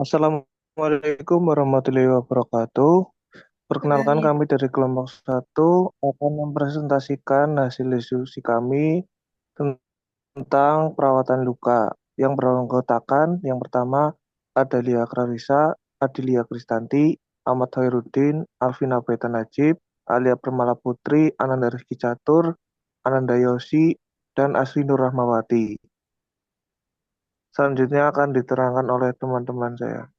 Assalamualaikum warahmatullahi wabarakatuh. Perkenalkan Waalaikumsalam. kami dari kelompok satu akan mempresentasikan hasil diskusi kami tentang perawatan luka yang beranggotakan yang pertama Adalia Clarissa, Adilia Kristanti, Ahmad Hoirudin, Alvina Beta Najib, Alia Permala Putri, Ananda Rizky Catur, Ananda Yosi, dan Asri Nur Rahmawati. Selanjutnya akan diterangkan oleh teman-teman saya.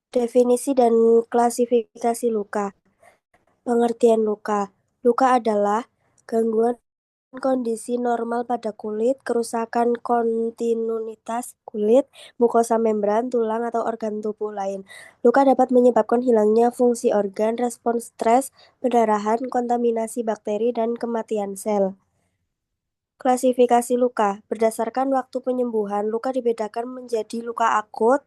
Definisi dan klasifikasi luka. Pengertian luka. Luka adalah gangguan kondisi normal pada kulit, kerusakan kontinuitas kulit, mukosa membran, tulang, atau organ tubuh lain. Luka dapat menyebabkan hilangnya fungsi organ, respons stres, pendarahan, kontaminasi bakteri, dan kematian sel. Klasifikasi luka. Berdasarkan waktu penyembuhan, luka dibedakan menjadi luka akut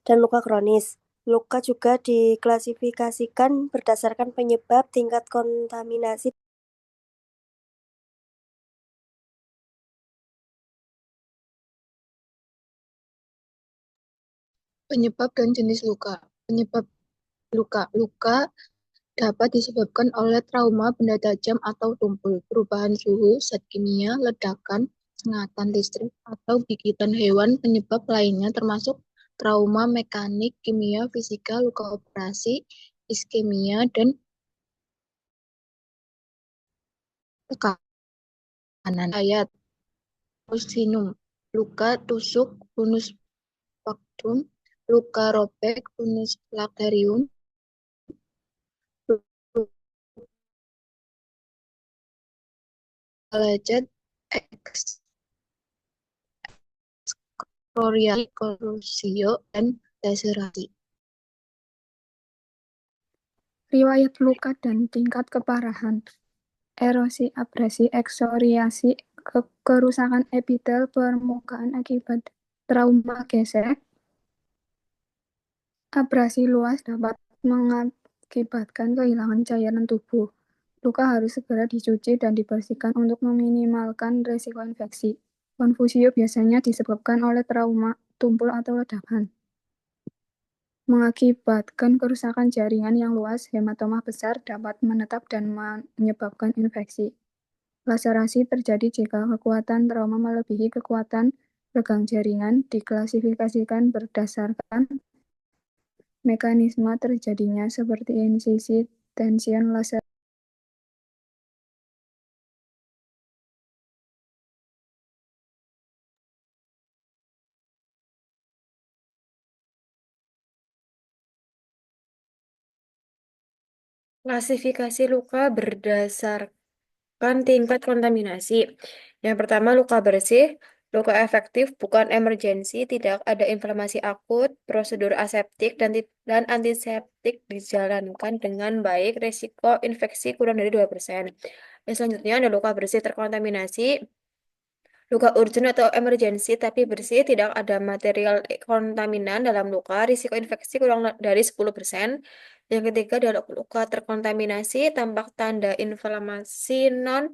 dan luka kronis. Luka juga diklasifikasikan berdasarkan penyebab, tingkat kontaminasi. Penyebab dan jenis luka. Penyebab luka. Luka dapat disebabkan oleh trauma benda tajam atau tumpul, perubahan suhu, zat kimia, ledakan, sengatan listrik, atau gigitan hewan. Penyebab lainnya termasuk trauma mekanik, kimia, fisika, luka operasi, iskemia, dan tekanan. Ayat Musinum, luka tusuk, bunus vaktum, luka robek, bunus laterium, lecet, ekskorial, korosio, dan laserasi. Riwayat luka dan tingkat keparahan, erosi, abrasi, eksoriasi, kerusakan epitel permukaan akibat trauma gesek, abrasi luas dapat mengakibatkan kehilangan cairan tubuh. Luka harus segera dicuci dan dibersihkan untuk meminimalkan risiko infeksi. Konfusio biasanya disebabkan oleh trauma, tumpul atau ledakan. Mengakibatkan kerusakan jaringan yang luas, hematoma besar dapat menetap dan menyebabkan infeksi. Laserasi terjadi jika kekuatan trauma melebihi kekuatan regang jaringan, diklasifikasikan berdasarkan mekanisme terjadinya seperti insisi, tension, laser. Klasifikasi luka berdasarkan tingkat kontaminasi. Yang pertama, luka bersih, luka efektif, bukan emergensi, tidak ada inflamasi akut, prosedur aseptik dan antiseptik dijalankan dengan baik, risiko infeksi kurang dari 2%. Yang selanjutnya ada luka bersih terkontaminasi, luka urgent atau emergensi tapi bersih, tidak ada material kontaminan dalam luka, risiko infeksi kurang dari 10%. Yang ketiga adalah luka terkontaminasi, tampak tanda inflamasi non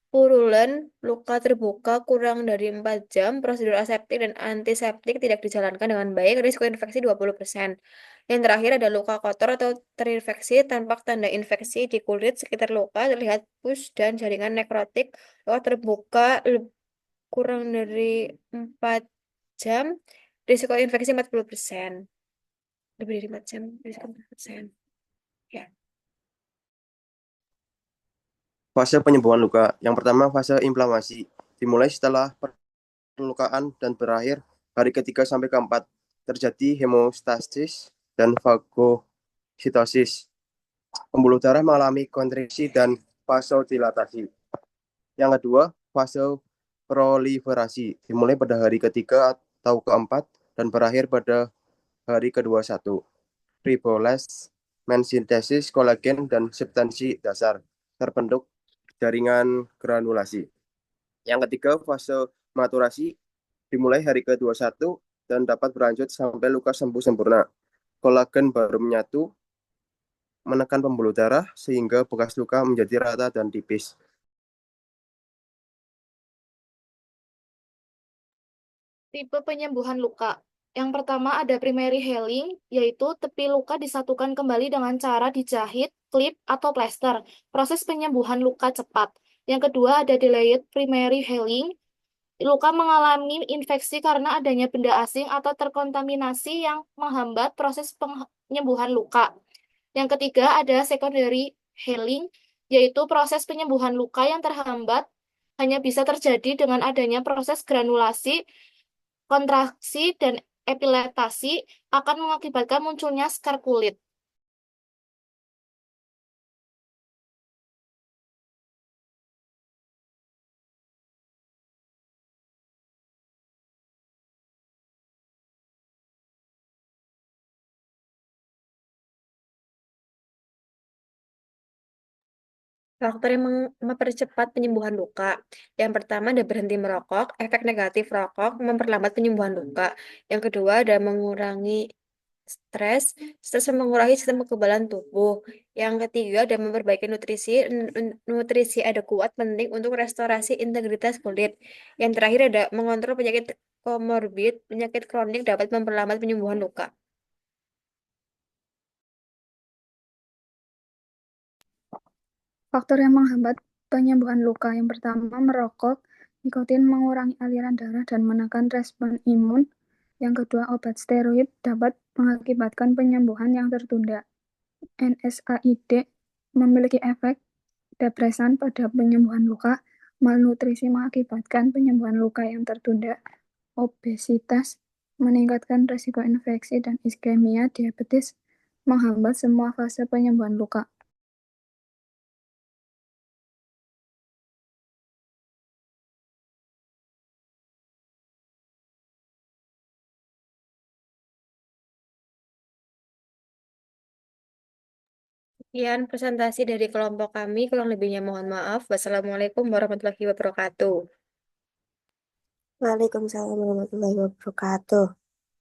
purulen, luka terbuka kurang dari 4 jam, prosedur aseptik dan antiseptik tidak dijalankan dengan baik, risiko infeksi 20%. Yang terakhir ada luka kotor atau terinfeksi, tampak tanda infeksi di kulit sekitar luka, terlihat pus dan jaringan nekrotik, luka terbuka kurang dari 4 jam, risiko infeksi 40%. Lebih dari 4 jam, risiko 40%. Ya. Fase penyembuhan luka. Yang pertama, fase inflamasi. Dimulai setelah perlukaan dan berakhir hari ketiga sampai keempat. Terjadi hemostasis dan fagositosis. Pembuluh darah mengalami kontriksi dan vasodilatasi. Yang kedua, fase proliferasi. Dimulai pada hari ketiga atau keempat dan berakhir pada hari ke-21. Riboles, mensintesis kolagen dan substansi dasar terbentuk jaringan granulasi. Yang ketiga, fase maturasi dimulai hari ke-21 dan dapat berlanjut sampai luka sembuh sempurna. Kolagen baru menyatu menekan pembuluh darah sehingga bekas luka menjadi rata dan tipis. Tipe penyembuhan luka. Yang pertama ada primary healing, yaitu tepi luka disatukan kembali dengan cara dijahit, klip, atau plester. Proses penyembuhan luka cepat. Yang kedua ada delayed primary healing. Luka mengalami infeksi karena adanya benda asing atau terkontaminasi yang menghambat proses penyembuhan luka. Yang ketiga ada secondary healing, yaitu proses penyembuhan luka yang terhambat hanya bisa terjadi dengan adanya proses granulasi, kontraksi, dan epileptasi akan mengakibatkan munculnya skar kulit. Faktor yang mempercepat penyembuhan luka. Yang pertama ada berhenti merokok. Efek negatif rokok memperlambat penyembuhan luka. Yang kedua ada mengurangi stres. Stres mengurangi sistem kekebalan tubuh. Yang ketiga ada memperbaiki nutrisi. Nutrisi ada kuat penting untuk restorasi integritas kulit. Yang terakhir ada mengontrol penyakit komorbid. Penyakit kronik dapat memperlambat penyembuhan luka. Faktor yang menghambat penyembuhan luka yang pertama merokok, nikotin mengurangi aliran darah dan menekan respon imun. Yang kedua obat steroid dapat mengakibatkan penyembuhan yang tertunda. NSAID memiliki efek depresan pada penyembuhan luka. Malnutrisi mengakibatkan penyembuhan luka yang tertunda. Obesitas meningkatkan risiko infeksi dan iskemia. Diabetes menghambat semua fase penyembuhan luka. Sekian presentasi dari kelompok kami. Kurang lebihnya mohon maaf. Wassalamualaikum warahmatullahi wabarakatuh. Waalaikumsalam warahmatullahi wabarakatuh.